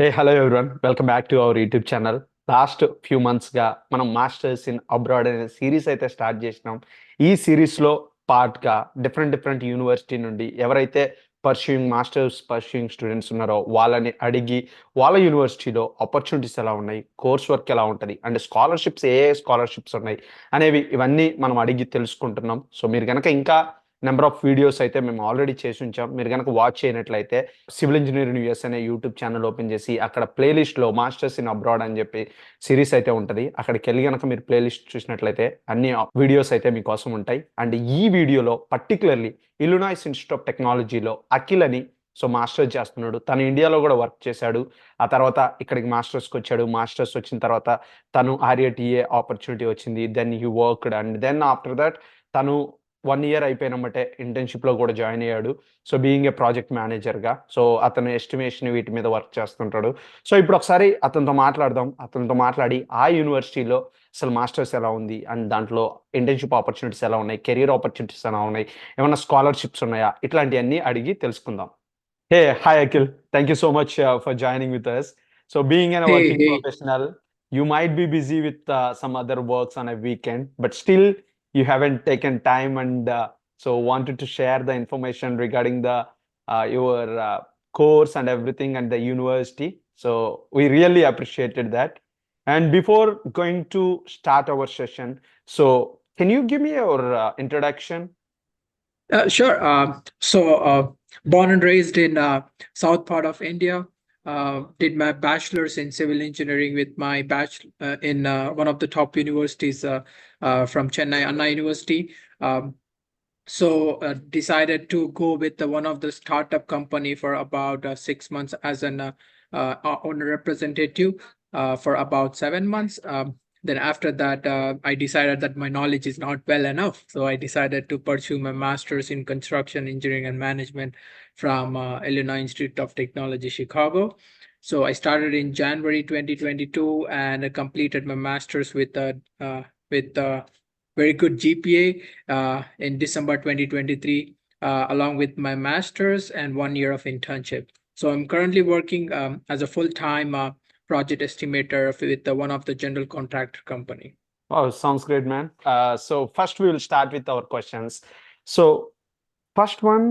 Hello everyone. Welcome back to our YouTube channel. Last few మంత్స్గా మనం masters in abroad అనే series అయితే start చేసినాం. ఈ సిరీస్లో పార్ట్గా డిఫరెంట్ యూనివర్సిటీ నుండి ఎవరైతే పర్స్యూయింగ్ స్టూడెంట్స్ ఉన్నారో వాళ్ళని అడిగి వాళ్ళ యూనివర్సిటీలో ఆపర్చునిటీస్ ఎలా ఉన్నాయి, కోర్స్ వర్క్ ఎలా ఉంటుంది అండ్ స్కాలర్షిప్స్ ఏ స్కాలర్షిప్స్ ఉన్నాయి అనేవి ఇవన్నీ మనం అడిగి తెలుసుకుంటున్నాం. సో మీరు కనుక ఇంకా నెంబర్ ఆఫ్ వీడియోస్ అయితే మేము ఆల్రెడీ చేసి ఉంచాం. మీరు కనుక వాచ్ చేయనట్లయితే సివిల్ ఇంజనీరింగ్ యూఎస్ అనే యూట్యూబ్ ఛానల్ ఓపెన్ చేసి అక్కడ ప్లేలిస్ట్లో మాస్టర్స్ ఇన్ అబ్రాడ్ అని చెప్పి సిరీస్ అయితే ఉంటుంది. అక్కడికి వెళ్ళి కనుక మీరు ప్లేలిస్ట్ చూసినట్లయితే అన్ని వీడియోస్ అయితే మీకోసం ఉంటాయి. అండ్ ఈ వీడియోలో పర్టికులర్లీ ఇల్లినాయిస్ ఇన్స్టిట్యూట్ ఆఫ్ టెక్నాలజీలో అఖిల్ అని మాస్టర్స్ చేస్తున్నాడు. తను ఇండియాలో కూడా వర్క్ చేశాడు. ఆ తర్వాత ఇక్కడికి మాస్టర్స్కి వచ్చాడు. మాస్టర్స్ వచ్చిన తర్వాత తను ఆర్ఏటీఏ ఆపర్చునిటీ వచ్చింది. Then he worked and then after that తను 1 year అయిపోయినమ్మటే ఇంటర్న్షిప్లో కూడా జాయిన్ అయ్యాడు. సో బీయింగ్ ఏ ప్రాజెక్ట్ మేనేజర్గా అతను ఎస్టిమేషన్ వీటి మీద వర్క్ చేస్తుంటాడు. సో ఇప్పుడు ఒకసారి అతనితో మాట్లాడదాం. అతనితో మాట్లాడి ఆ యూనివర్సిటీలో అసలు మాస్టర్స్ ఎలా ఉంది అండ్ దాంట్లో ఇంటర్న్షిప్ ఆపర్చునిటీస్ ఎలా ఉన్నాయి, కెరీర్ ఆపర్చునిటీస్ ఎలా ఉన్నాయి, ఏమైనా స్కాలర్షిప్స్ ఉన్నాయా, ఇట్లాంటివన్నీ అడిగి తెలుసుకుందాం. Hi Akhil. Thank you so much for joining with us. So being a Hey, working hey. professional, you might be busy with some other works on a weekend, but still you haven't taken time and so wanted to share the information regarding the your course and everything and the university. So we really appreciated that. And before going to start our session, so can you give me your introduction? Sure. Born and raised in south part of India. Did my bachelor's in civil engineering with my bachelor in one of the top universities from Chennai, Anna University. Decided to go with one of the startup company for about 6 months as an owner representative for about 7 months. Then after that, I decided that my knowledge is not well enough. So I decided to pursue my master's in construction engineering and management from Illinois Institute of Technology, Chicago. So I started in January 2022 and completed my master's with very good GPA in December 2023, along with my master's and 1 year of internship. So I'm currently working as a full-time project estimator with one of the general contractor company. Wow, sounds great, man. So first we will start with our questions. So first one,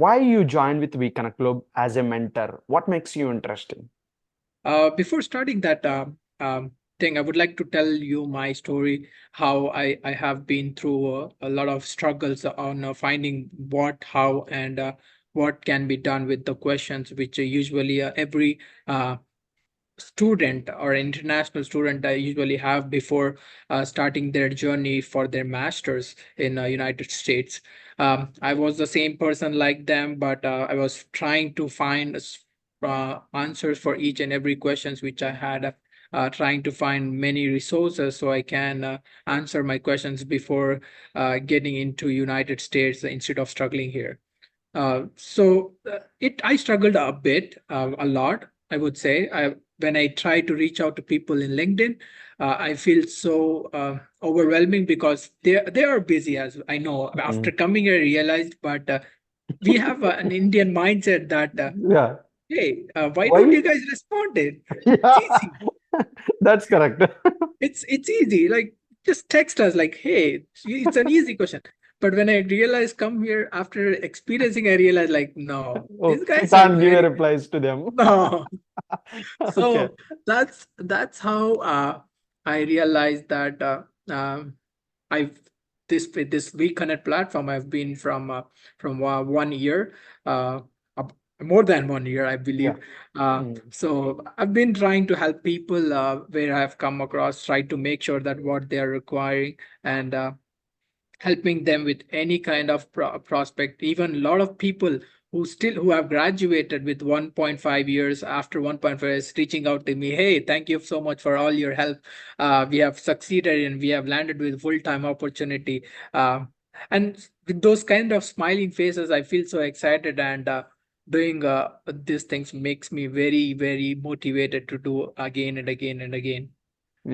why you joined with VConnect Globe as a mentor? What makes you interesting? Before starting that thing, I would like to tell you my story, how I have been through a lot of struggles on finding what, how, and what can be done with the questions, which usually every student or international student I usually have before starting their journey for their masters in United States. I was the same person like them, but I was trying to find answers for each and every questions which I had. Trying to find many resources so I can answer my questions before getting into United States instead of struggling here. I struggled a bit, a lot, I would say. When I try to reach out to people in LinkedIn, I feel so overwhelming because they are busy, as I know. After coming here, I realized, but we have an Indian mindset that Yeah. hey, why don't you guys respond it? It's Yeah, easy. that's correct. It's easy. Like just text us like, hey, it's an easy question. But when I realized come here after experiencing, I realized like, no, Oh, these you guys are can't give a very replies to them. no. Okay. So that's how I realized that I've this WeConnect platform I've been from 1 year, more than 1 year, I Yeah. believe. So I've been trying to help people where I've come across, try to make sure that what they are requiring and helping them with any kind of prospect. Even a lot of people who have graduated with 1.5 years, after 1.5 years, reaching out to me, hey, thank you so much for all your help. We have succeeded and we have landed with full-time opportunity. And with those kind of smiling faces, I feel so excited, and doing these things makes me very motivated to do again and again and again.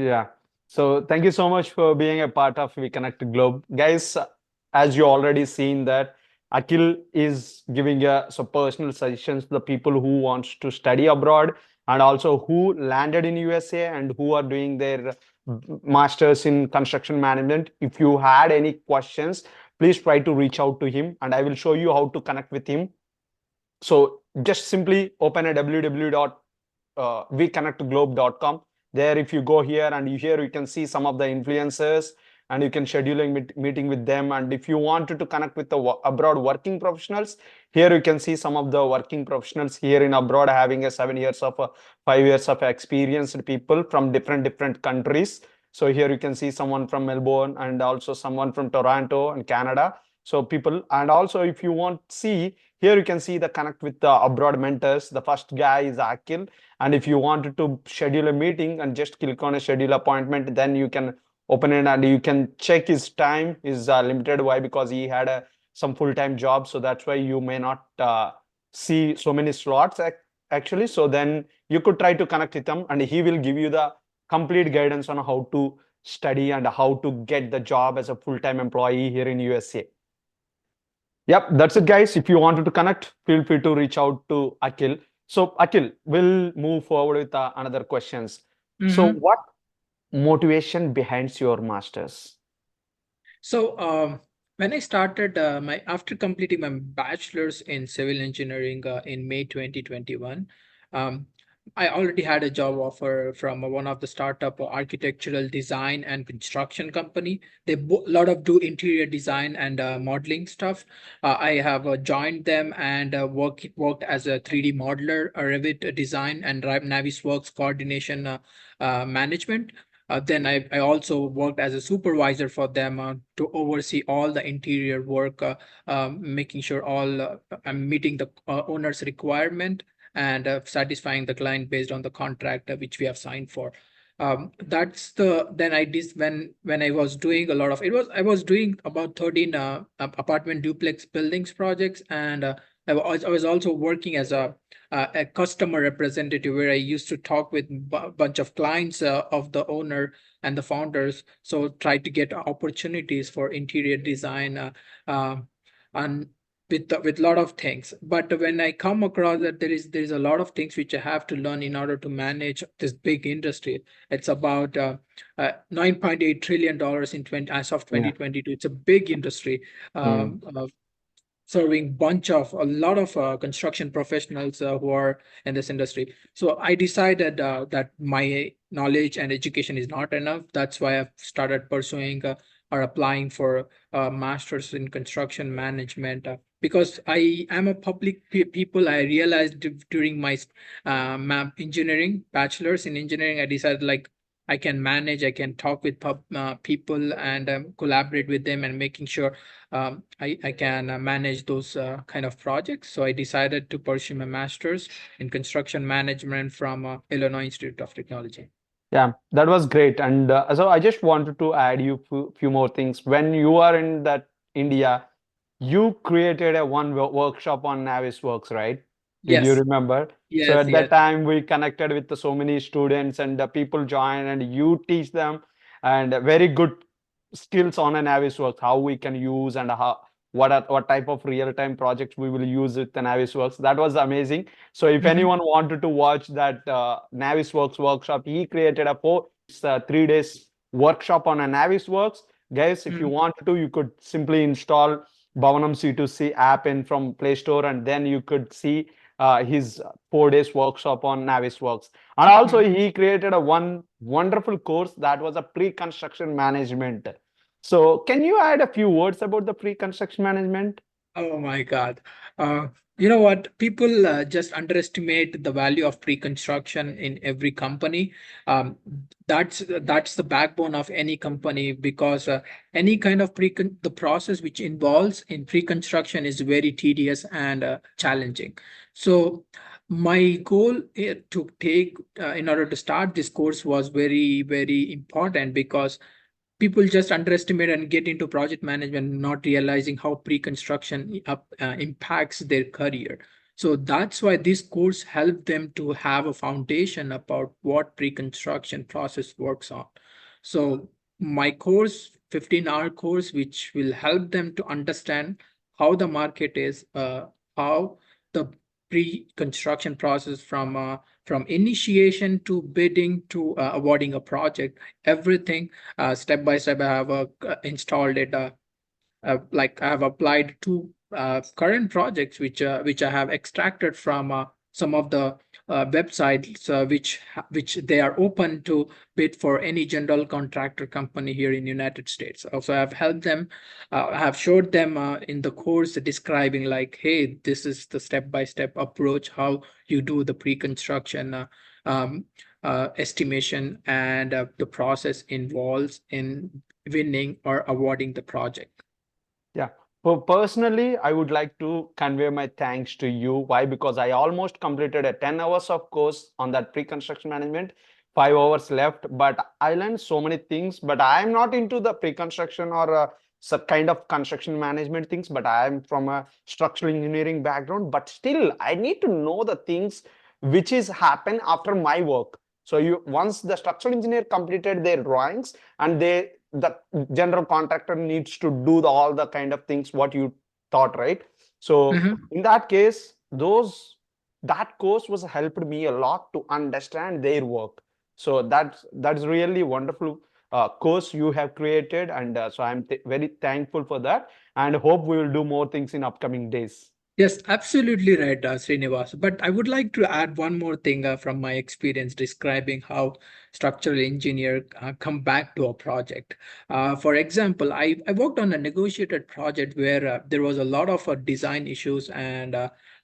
Yeah. So thank you so much for being a part of VConnect Globe. Guys, as you already seen that Akhil is giving some personal suggestions to the people who wants to study abroad and also who landed in USA and who are doing their masters in construction management. If you had any questions, please try to reach out to him and I will show you how to connect with him. So just simply open a www.vconnectglobe.com. There, if you go here and you can see some of the influencers and you can schedule a meeting with them. And if you wanted to connect with the abroad working professionals, here you can see some of the working professionals here in abroad having a 7 years of 5 years of experienced people from different countries. So here you can see someone from Melbourne and also someone from Toronto and Canada. So people, and also if you want see, here you can see the connect with the abroad mentors. The first guy is Akheel. And if you wanted to schedule a meeting and just click on a schedule appointment, then you can open it and you can check his time is limited. Why? Because he had some full-time job. So that's why you may not see so many slots actually. So then you could try to connect with him and he will give you the complete guidance on how to study and how to get the job as a full-time employee here in USA. Yep, that's it, guys. If you wanted to connect, feel free to reach out to Akhil. So, Akhil, we'll move forward with another questions. So, Mhm. what motivation behind your masters? So, when I started my after completing my bachelor's in civil engineering in May 2021, um, I already had a job offer from one of the startup architectural design and construction company. They lot of do interior design and modeling stuff. I have joined them and worked as a 3D modeler, a Revit design and Navisworks coordination management. Then I also worked as a supervisor for them to oversee all the interior work, making sure all I'm meeting the owner's requirement and satisfying the client based on the contract which we have signed for. That's the then I did when I was doing a lot of it was I was doing about 13 apartment duplex buildings projects and I was also working as a customer representative where I used to talk with bunch of clients of the owner and the founders. So try to get opportunities for interior design and with lot of things. But when I come across that there is a lot of things which I have to learn in order to manage this big industry. It's about $9.8 trillion in 20 as of Yeah. 2022. It's a big industry. Mm. Serving a lot of construction professionals who are in this industry. So I decided that my knowledge and education is not enough. That's why I've started pursuing or applying for a master's in construction management. Because I am a public people, I realized during my engineering bachelor's in engineering, I decided like I can manage, I can talk with people and collaborate with them and making sure I can manage those kind of projects. So I decided to pursue my master's in construction management from Illinois Institute of Technology. Yeah, that was great. And so I just wanted to add you few more things. When you are in that India, you created a one workshop on Navisworks, right? Did you Yes, remember? So yes, at that yes. time, we connected with so many students and the people join and you teach them and very good skills on a Navisworks, how we can use and how what type of real-time projects we will use with the Navisworks. That was amazing. So if Mhm, anyone wanted to watch that Navisworks workshop, he created a 3 days workshop on a Navisworks. Guys, if you mhm, wanted to, you could simply install Bhavanam C2C app in from Play Store, and then you could see his 4 days workshop on Navisworks. And also, mhm. he created a one wonderful course that was a pre-construction management. So, can you add a few words about the pre-construction management? Oh my God. Uh, you know what? People just underestimate the value of pre-construction in every company. Um, that's the backbone of any company because any kind of the process which involves in pre-construction is very tedious and challenging. So my goal to take in order to start this course was very important because people just underestimate and get into project management not realizing how pre-construction impacts their career. So that's why this course helped them to have a foundation about what pre-construction process works on. So my course 15-hour course which will help them to understand how the market is, how the pre-construction process from initiation to bidding to awarding a project, everything step by step. I have installed it. Like I have applied to current projects which I have extracted from some of the websites which they are open to bid for any general contractor company here in United States. Also, I've helped them. I have showed them in the course describing like, hey, this is the step-by-step approach how you do the pre-construction um, estimation, and the process involves in winning or awarding the project. Yeah. Personally, I would like to convey my thanks to you. Why? Because I almost completed a 10 hours of course on that pre-construction management, 5 hours left, but I learned so many things, but I'm not into the pre-construction or some kind of construction management things, but I'm from a structural engineering background, but still I need to know the things which is happen after my work. So you once the structural engineer completed their drawings and the general contractor needs to do all the kind of things what you thought, right? So Mhm. in that case, that course was helped me a lot to understand their work. So that's really wonderful course you have created, and so I'm very thankful for that, and hope we will do more things in upcoming days. Yes, absolutely right, Srinivas. But I would like to add one more thing from my experience describing how structural engineer come back to a project. For example, I worked on a negotiated project where there was a lot of design issues, and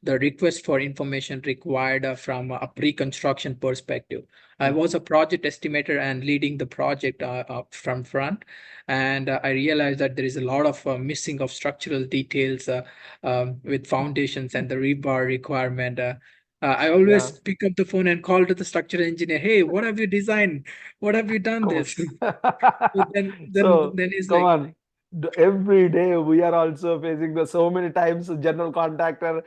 the request for information required from a pre-construction perspective. I Mm. was a project estimator and leading the project from front, and I realized that there is a lot of missing of structural details with foundations and the rebar requirement. I always Yeah. pick up the phone and call to the structural engineer. Hey, what have you designed? What have you done Come this? So on. then, then, So then he's come like, on. Every day we are also facing the so many times general contractor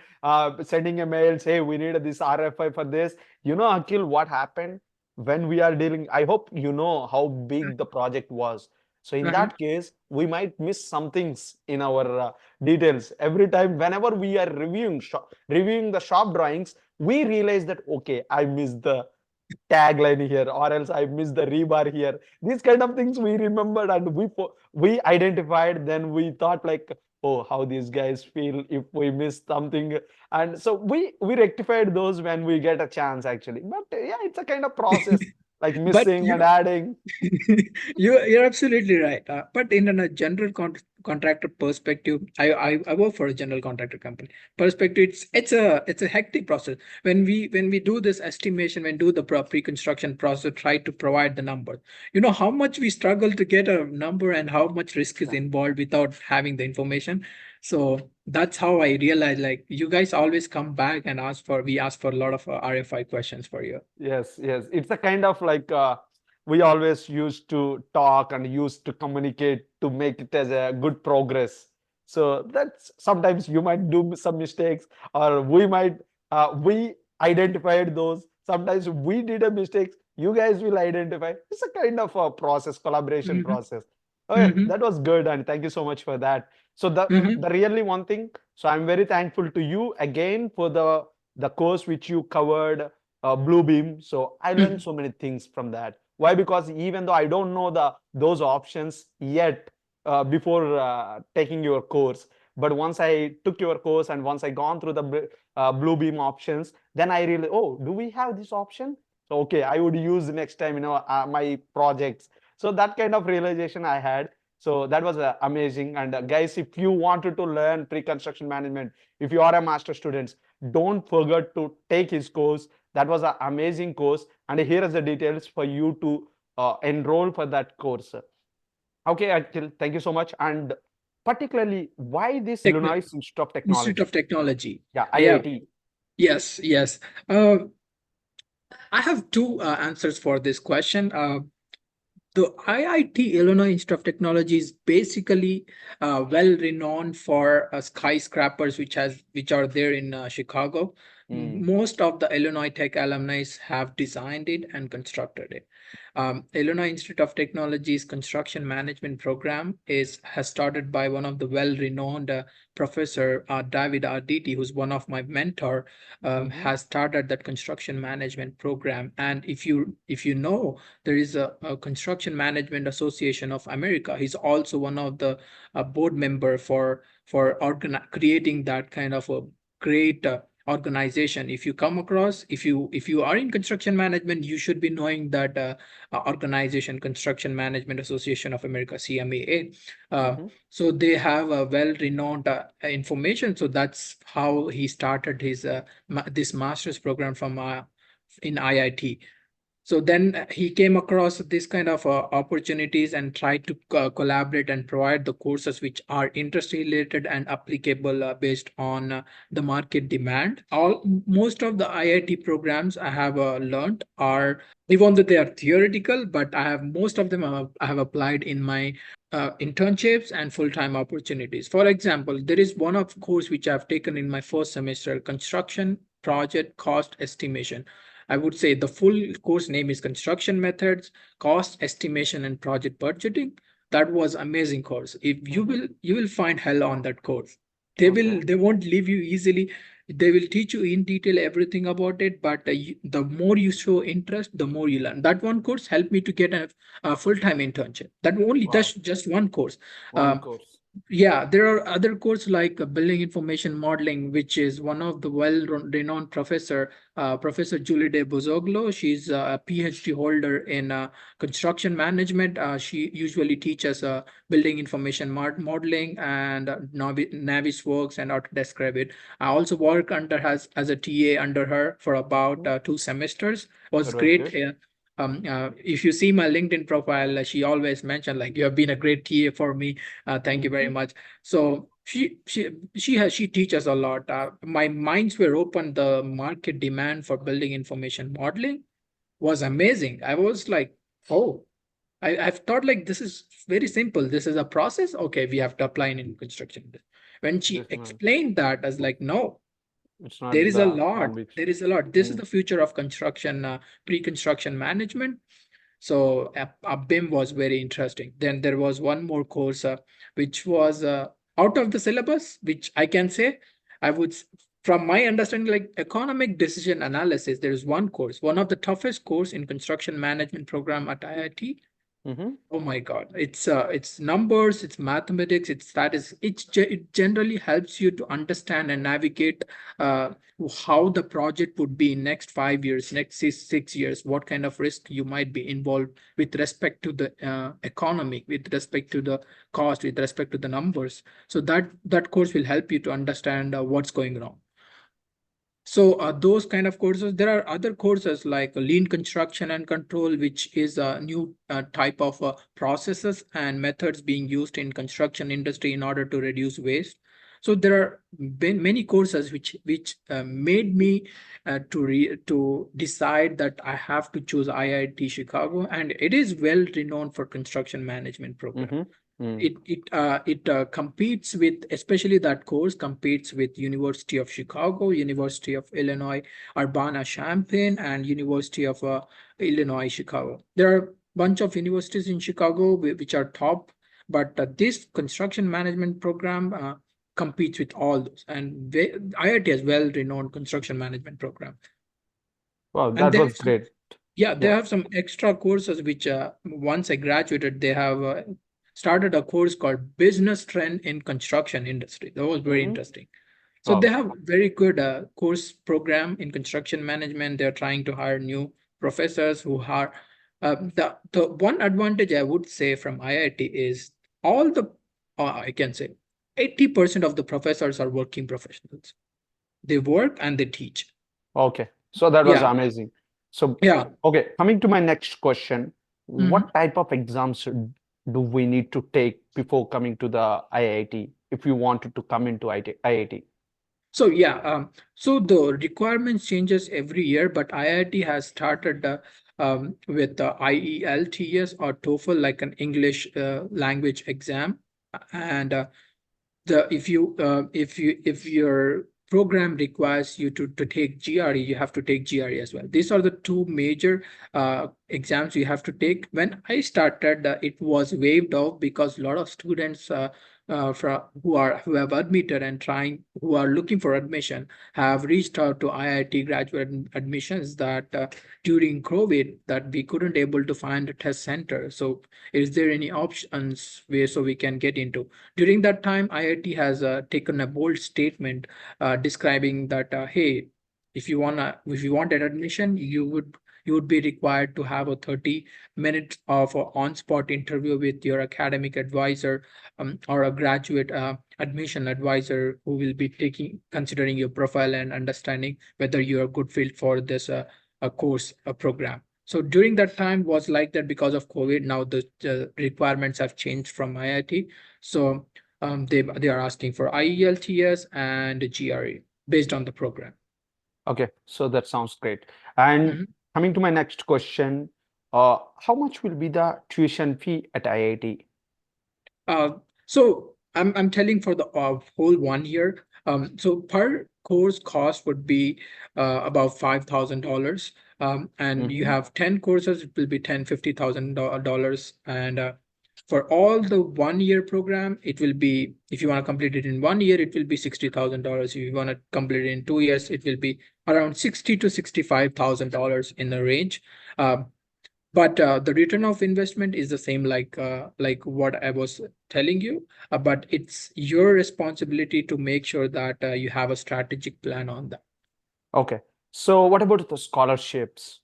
sending a mail, say we need this RFI for this. You know, Akhil, what happened when we are dealing? I hope you know how big the project was. So in uh-huh, that case, we might miss some things in our details. Every time, whenever we are reviewing the shop drawings, we realize that okay, I missed the tagline here, or else I missed the rebar here. These kind of things we remembered, and we identified. Then we thought like, oh, how these guys feel if we miss something, and so we rectified those when we get a chance actually. But yeah, it's a kind of process like but missing and you adding. you're absolutely right. But in a general contractor perspective, I work for a general contractor company. Perspective, it's a hectic process. When we do this estimation, when do the pre-construction process, try to provide the number. You know how much we struggle to get a number and how much risk is Yeah. involved without having the information. So that's how I realized like you guys always come back and we ask for a lot of RFI questions for you. Yes, yes. It's a kind of like we always used to talk and used to communicate to make it as a good progress. So that's sometimes you might do some mistakes, or we identified those. Sometimes we did a mistake. You guys will identify. It's a kind of a process, collaboration Hmm. process. Okay, Hmm. that was good, and thank you so much for that. So the Hmm. really one thing. So I'm very thankful to you again for the course which you covered, Bluebeam. So I learned so many things from that. Why? Because even though I don't know those options yet before taking your course, but once I took your course and once I gone through the Bluebeam options, then I really, oh, do we have this option? So okay, I would use next time, my projects. So that kind of realization I had. So that was amazing. And guys, if you wanted to learn pre-construction management, if you are a master student, don't forget to take his course. That was an amazing course, and here is the details for you to enroll for that course. Okay, Akhil, thank you so much. And particularly, why this Techno Illinois Institute of Institute Technology? of Technology. Yeah, Yeah. IIT. Yes. Yes. Uh, I have two answers for this question. The IIT Illinois Institute of Technology is basically well renowned for skyscrapers which are there in Chicago. Most of the Illinois Tech alumni have designed it and constructed it. Illinois Institute of Technology's construction management program has started by one of the well-renowned professor David Arditi, who's one of my mentor, has started that construction management program. And if you know, there is a Construction Management Association of America. He's also one of the board member for creating that kind of a great organization. If you come across, if you are in construction management, you should be knowing that organization, Construction Management Association of America, CMAA. So they have a well-renowned information. So that's how he started his this master's program from in IIT. So then he came across this kind of opportunities and tried to collaborate and provide the courses which are interest related and applicable based on the market demand. Most of the IIT programs I have learned are, even though they are theoretical, but I have most of them I have applied in my internships and full-time opportunities. For example, there is one of course which I've taken in my first semester, construction project cost estimation. I would say the full course name is Construction Methods, Cost Estimation, and Project Budgeting. That was amazing course. If you will find hell on that course. They won't leave you easily. They will teach you in detail everything about it. But the more you show interest, the more you learn. That one course helped me to get a full-time internship. That's just one course. Yeah, there are other courses like building information modeling, which is one of the well-renowned professor, Professor Julie De Bozoglo. She's a PhD holder in construction management. She usually teaches building information modeling and Navisworks and Autodesk Revit. I also work under as a TA under her for about 2 semesters. Was great. If you see my LinkedIn profile, she always mentioned like, you have been a great TA for me. Thank you very much. So she teaches a lot. My minds were open. The market demand for building information modeling was amazing. I was like, oh, I've thought like this is very simple. This is a process. Okay, we have to apply in construction. When she explained that, I was like, no, there is a lot. There is a lot. This is the future of construction, pre-construction management. So BIM was very interesting. Then there was one more course which was out of the syllabus, which I can say, from my understanding, like economic decision analysis, there is one course, one of the toughest course in construction management program at IIT. Oh my God, it's numbers, it's mathematics, it's statistics. It generally helps you to understand and navigate how the project would be in next 5 years, next 6 years, what kind of risk you might be involved with respect to the economy, with respect to the cost, with respect to the numbers. So that course will help you to understand what's going wrong. So those kind of courses, there are other courses like lean construction and control, which is a new type of processes and methods being used in construction industry in order to reduce waste. So there are been many courses which made me to decide that I have to choose IIT Chicago, and it is well renowned for construction management program. It competes with, especially that course competes with University of Chicago, University of Illinois Urbana-Champaign, and University of Illinois Chicago. There are a bunch of universities in Chicago which are top, but this construction management program competes with all those, and IIT has well-renowned construction management program. Wow, that was great. Yeah, they have some extra courses which once I graduated, they have started a course called Business Trend in Construction Industry. That was very interesting. So they have very good course program in construction management. They're trying to hire new professors who are the one advantage I would say from IIT is all the I can say 80% of the professors are working professionals. They work and they teach. Okay, so that was amazing. So okay, coming to my next question, what type of exams do we need to take before coming to the IIT if you wanted to come into IIT? So so the requirements changes every year, but IIT has started with the IELTS or TOEFL, like an English language exam, and if you're program requires you to take GRE, you have to take GRE as well. These are the two major exams you have to take. When I started, it was waived off because a lot of students who have admitted and who are looking for admission have reached out to IIT graduate admissions that during COVID that we couldn't able to find a test center. So is there any options where so we can get into? During that time, IIT has taken a bold statement describing that hey, if you want an admission, you would be required to have a 30 minutes of a on-spot interview with your academic advisor or a graduate admission advisor who will be considering your profile and understanding whether you're a good fit for this a course, a program. So during that time was like that because of COVID. Now the requirements have changed from IIT. So they are asking for IELTS and GRE based on the program. Okay, so that sounds great. And Mhm. coming to my next question, how much will be the tuition fee at IIT? So I'm telling for the whole 1 year. So per course cost would be about $5,000. And you Mm-hmm. have 10 courses, it will be $50,000. And for all the 1 year program, it will be, if you want to complete it in 1 year, it will be $60,000. If you want to complete it in 2 years, it will be around $60,000 to $65,000 in the range. But the return of investment is the same like what I was telling you, but it's your responsibility to make sure that you have a strategic plan on that. Okay, so what about the scholarships?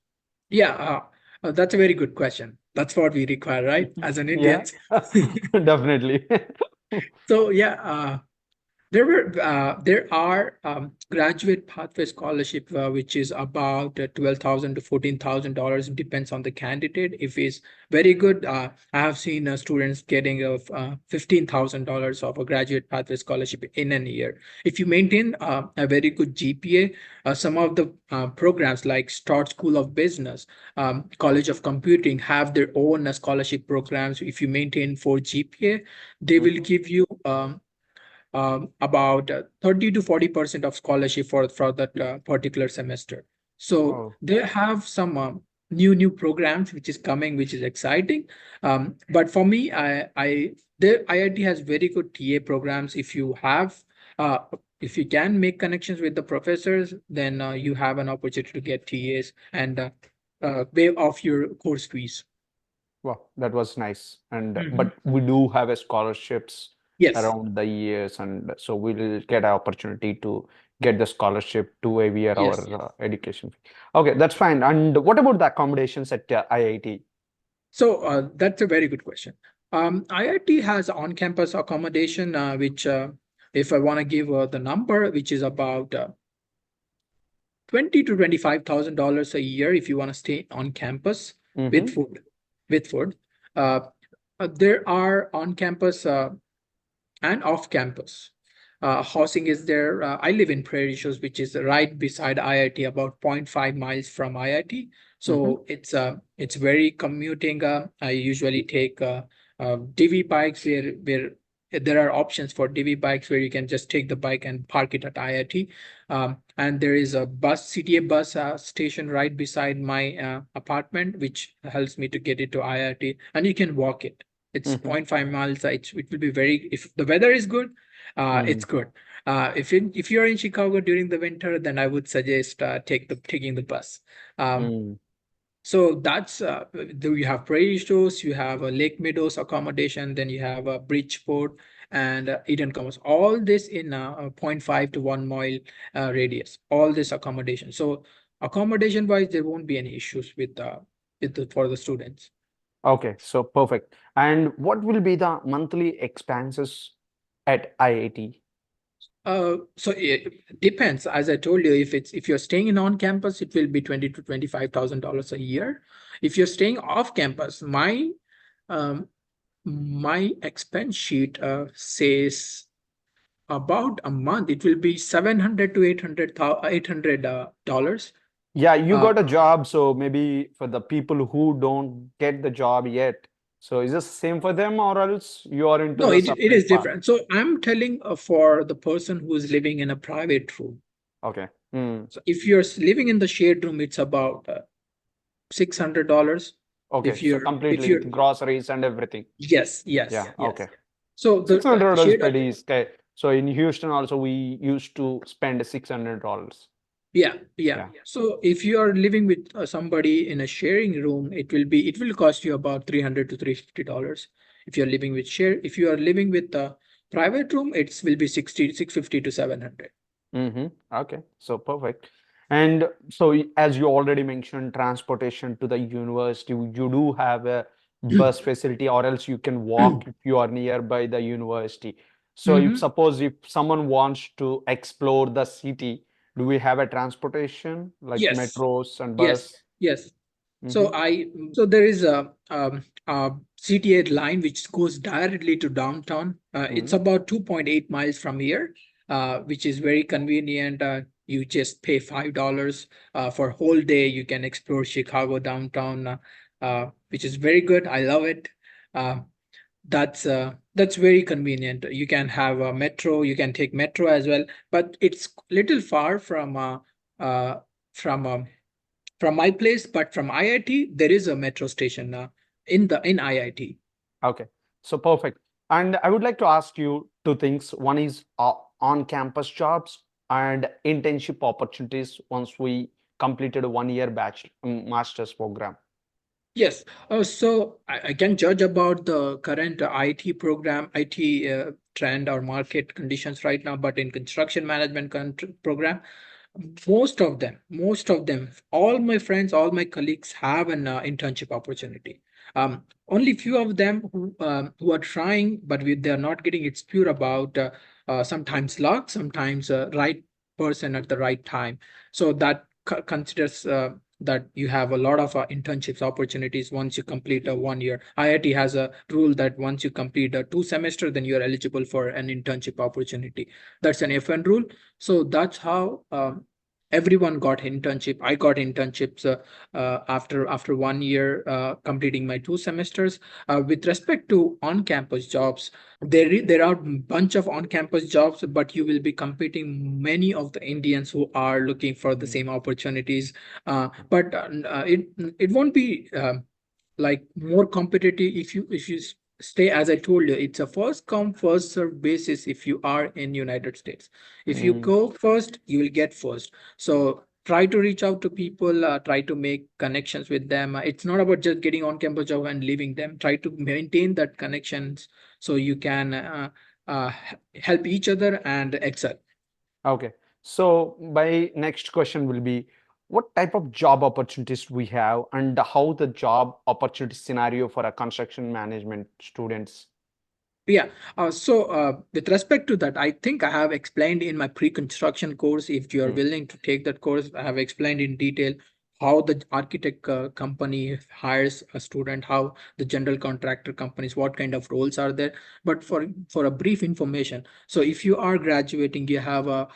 Yeah, that's a very good question. That's what we require, right? As an Yeah, Indians. definitely. So yeah, there are graduate pathway scholarship, which is about $12,000 to $14,000. It depends on the candidate. If it's very good, I have seen students getting of $15,000 of a graduate pathway scholarship in a year. If you maintain a very good GPA, some of the programs like Start School of Business, College of Computing have their own scholarship programs. If you maintain 4 GPA, they will Mhm. give you about 30 to 40% of scholarship for that particular semester. So Oh, they have some new programs which is coming, which is exciting. But for me, the IIT has very good TA programs. Uh, if you can make connections with the professors, then you have an opportunity to get TAs and waive off your course fees. well, that was nice. And Mhm. but we do have a scholarships Yes, around the years, and so we'll get an opportunity to get the scholarship to aware yes. our education fee. Okay, that's fine. And what about the accommodations at IIT? So that's a very good question. IIT has on-campus accommodation, which if I want to give the number, which is about 20 to $25,000 a year if you want to stay on campus with Mm-hmm. food. With food, uh, there are on-campus and off-campus. Housing is there. I live in Prairie Shores, which is right beside IIT, about zero point 0.5 miles from IIT. Mm-hmm. So it's very commuting. I usually take DV bikes where there are options for DV bikes where you can just take the bike and park it at IIT. And there is a CTA bus station right beside my apartment, which helps me to get it to IIT, and you can walk it. It's zero Mm-hmm. point 0.5 miles. It will be very, if the weather is good, Mm-hmm. it's good. If you're in Chicago during the winter, then I would suggest taking the bus. Um, Mm. so that's you have Prairie Shores, you have a Lake Meadows accommodation, then you have a Bridgeport and Eden Commons. All this in a zero point 0.5 to 1 mile radius. All this accommodation. So accommodation wise, there won't be any issues for the students. Okay, so perfect. And what will be the monthly expenses at IIT? So it depends. As I told you, if you're staying in on campus, it will be 20 to $25,000 a year. If you're staying off campus, um, my expense sheet says about a month. It will be 700 to 800 dollars. Yeah, you Uh, got a job, so maybe for the people who don't get the job yet, So is this same for them, or else you are into No, the it is separate path? different. So I'm telling for the person who is living in a private room. Okay. So if you're living in the shared room, it's about $600. Okay. So If completely you're with groceries and everything. yes, Yeah. yes, Okay. yes. So the $600 shared pretty is okay. So in Houston also we used to spend $600. yeah, yeah. Yeah. So if you are living with somebody in a sharing room, it will cost you about 300 to $350. If you're living with share, if you are living with a private room, it will be 650 to 700. Mm-hmm. Okay, so perfect. And so, as you already mentioned, transportation to the university, you do have a bus facility, or else you can walk if you are nearby the university. So, if Mhm. suppose if someone wants to explore the city, do we have a transportation like Yes, metros and yes, bus? yes. Mm-hmm. So there is a CTA line which goes directly to downtown. It's Mm-hmm. about 2.8 miles from here, which is very convenient. You just pay $5 for whole day. You can explore Chicago downtown, which is very good. I love it. Uh, that's very convenient. You can have a metro. You can take metro as well, but it's little far uh, from from my place, but from IIT, there is a metro station in IIT. Okay, so perfect. And I would like to ask you two things. One is on-campus jobs and internship opportunities once we completed a one-year master's program. Yes. So I can judge about the current IT program, IT trend or market conditions right now, but in construction management program, most of them, all my friends, all my colleagues have an internship opportunity. Only few of them who are trying, but they are not getting. It's pure about sometimes luck, sometimes right person at the right time. So that considers that you have a lot of internships opportunities once you complete a 1 year. IIT has a rule that once you complete a 2 semester, then you are eligible for an internship opportunity. That's an FN rule. So that's how everyone got internship. I got internships after 1 year completing my 2 semesters. With respect to on-campus jobs, there are bunch of on-campus jobs, but you will be competing many of the Indians who are looking for the Mm. same opportunities. But it won't be like more competitive if you stay. As I told you, it's a first come first serve basis. If you are in United States, if you Mm. go first, you will get first. So try to reach out to people, try to make connections with them. It's not about just getting on campus job and leaving them. Try to maintain that connections so you can help each other and excel. Okay, so my next question will be, what type of job opportunities we have and how the job opportunity scenario for a construction management students? Yeah. With respect to that, I think I have explained in my pre-construction course. If you are Mm. willing to take that course, I have explained in detail how the architect company hires a student, how the general contractor companies, what kind of roles are there. But for a brief information, so if you are graduating, you have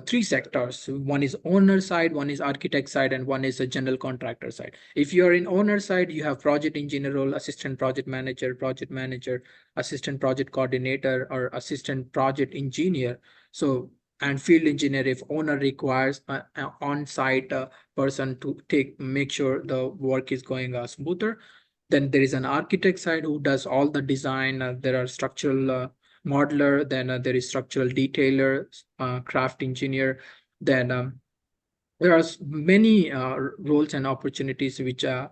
three sectors. One is owner side, one is architect side, and one is a general contractor side. If you are in owner side, you have project engineer role, assistant project manager, assistant project coordinator, or assistant project engineer. So, and field engineer if owner requires an on-site person to make sure the work is going smoother. Then there is an architect side who does all the design. There are structural modeler, then there is structural detailer, craft engineer. Then there are many roles and opportunities which are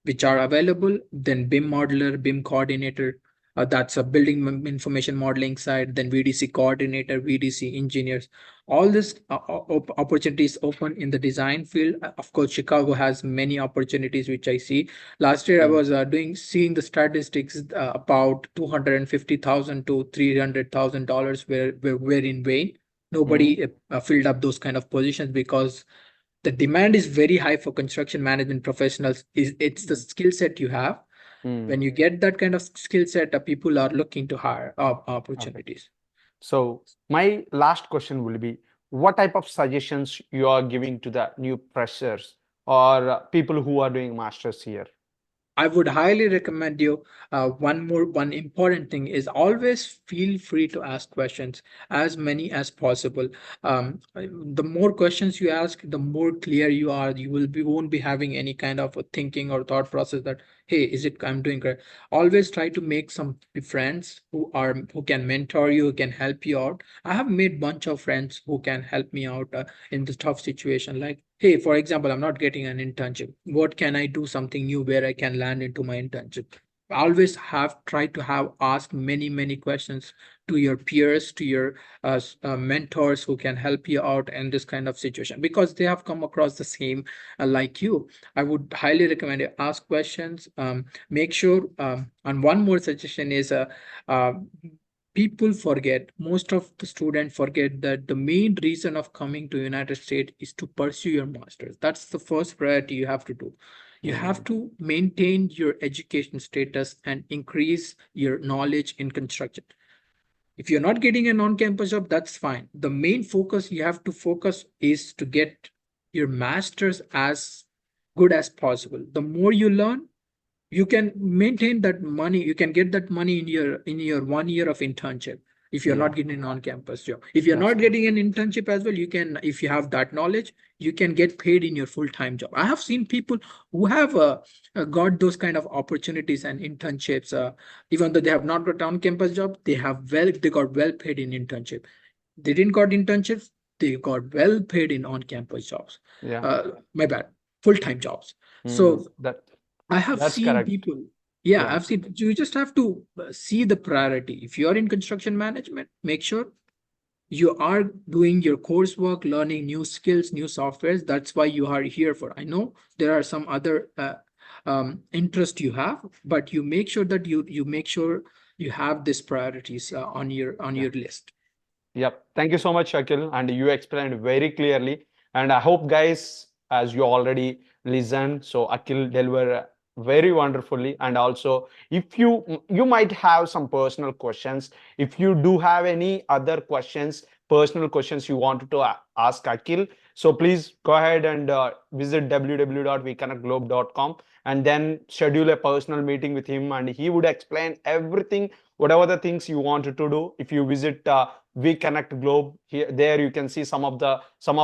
available. Then BIM modeler, BIM coordinator, that's a building information modeling side. Then VDC coordinator, VDC engineers. All this opportunities open in the design field. Of course, Chicago has many opportunities, which I see. Last year, I Mm. was seeing the statistics about 250,000 to $300,000 were in vain. Mm. Nobody filled up those kind of positions because the demand is very high for construction management professionals. Is It's the skill set you have. Mm. When you get that kind of skill set, people are looking to hire Okay. opportunities. So my last question will be, what type of suggestions you are giving to the new freshers or people who are doing masters here? I would highly recommend you. One important thing is always feel free to ask questions, as many as possible. The more questions you ask, the more clear you are. Won't be having any kind of a thinking or thought process that, hey, is it I'm doing great. Always try to make some friends who can mentor you, who can help you out. I have made bunch of friends who can help me out in this tough situation. Like, hey, for example, I'm not getting an internship. What can I do something new where I can land into my internship? Always have tried to have asked many questions to your peers, to your mentors who can help you out in this kind of situation, because they have come across the same like you. I would highly recommend you ask questions. Make sure, and one more suggestion is uh, people forget, most of the students forget that the main reason of coming to United States is to pursue your master's. That's the first priority you have to do. You have to maintain your education status and increase your knowledge in construction. If you're not getting a on-campus job, that's fine. The main focus you have to focus is to get your master's as good as possible. The more you learn, you can maintain that money, you can get that money in your 1 year of internship. If you're Yeah, not getting an on-campus job, if you're not absolutely. getting an internship as well, you can, if you have that knowledge, you can get paid in your full-time job. I have seen people who have got those kind of opportunities and internships, even though they have not got on-campus job, they got well paid in internship. They didn't got internships, they got well paid in on-campus jobs. Yeah. My bad, full-time jobs. Mm, So that I have that's seen correct. people. Yeah, Yeah. I've seen. You just have to see the priority. If you're in construction management, make sure you are doing your coursework, learning new skills, new softwares. That's why you are here for. I know there are some other interest you have, but you make sure that you make sure you have these priorities on Yeah. your list. Yep. Thank you so much, Akhil. And you explained very clearly. And I hope, guys, as you already listened, so Akhil delivered very wonderfully. And also, if you might have some personal questions, if you do have any other questions, personal questions you wanted to ask Akhil, so please go ahead and visit www.vconnectglobe.com and then schedule a personal meeting with him, and he would explain everything, whatever the things you wanted to do. If you visit VConnect Globe. Here, there you can see some of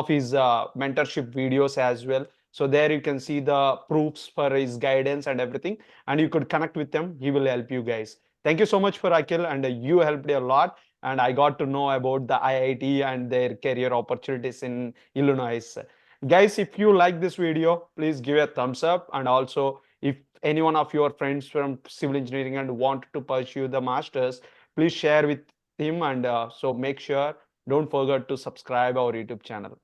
his mentorship videos as well. So there you can see the proofs for his guidance and everything, and you could connect with him. He will help you guys. Thank you so much for Akhil, and you helped a lot. And I got to know about the IIT and their career opportunities in Illinois. Guys, if you like this video, please give a thumbs up. And also, if any one of your friends from civil engineering and want to pursue the masters, please share with him, and so make sure, don't forget to subscribe our YouTube channel.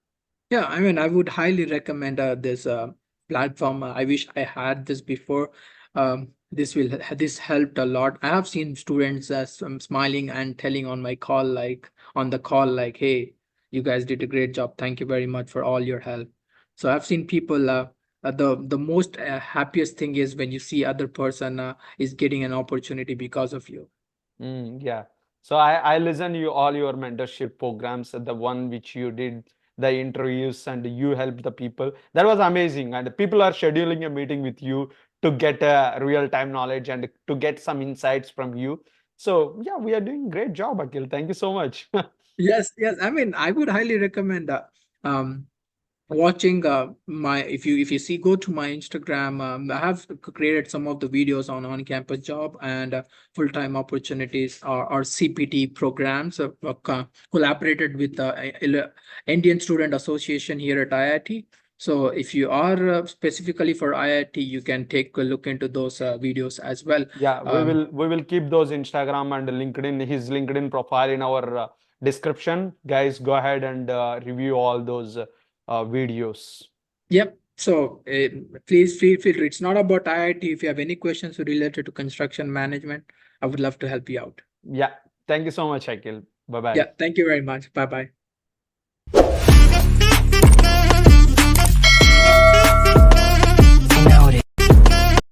Yeah, I mean, I would highly recommend this platform. I wish I had this before. This helped a lot. I have seen students smiling and telling on my call, like on the call, like, "Hey, you guys did a great job. Thank you very much for all your help." So I've seen people. The most happiest thing is when you see other person is getting an opportunity because of you. Yeah. So I listen you all your mentorship programs, the one which you did the interviews and you helped the people. That was amazing. And people are scheduling a meeting with you to get a real time knowledge and to get some insights from you. So yeah, we are doing great job, Akhil. Thank you so much. Yes, yes. I mean, I would highly recommend um watching my if you see, go to my Instagram. I have created some of the videos on campus job and full-time opportunities, or CPT programs, collaborated with the Indian Student Association here at IIT. So if you are specifically for IIT, you can take a look into those videos as well. Yeah, um, we will keep those Instagram and LinkedIn, his LinkedIn profile in our description. Guys, go ahead and review all those videos. Yep. So please feel free. It's not about IIT. If you have any questions related to construction management, I would love to help you out. Yeah, thank you so much, Akhil. Bye bye. Yeah. Thank you very much. Bye bye.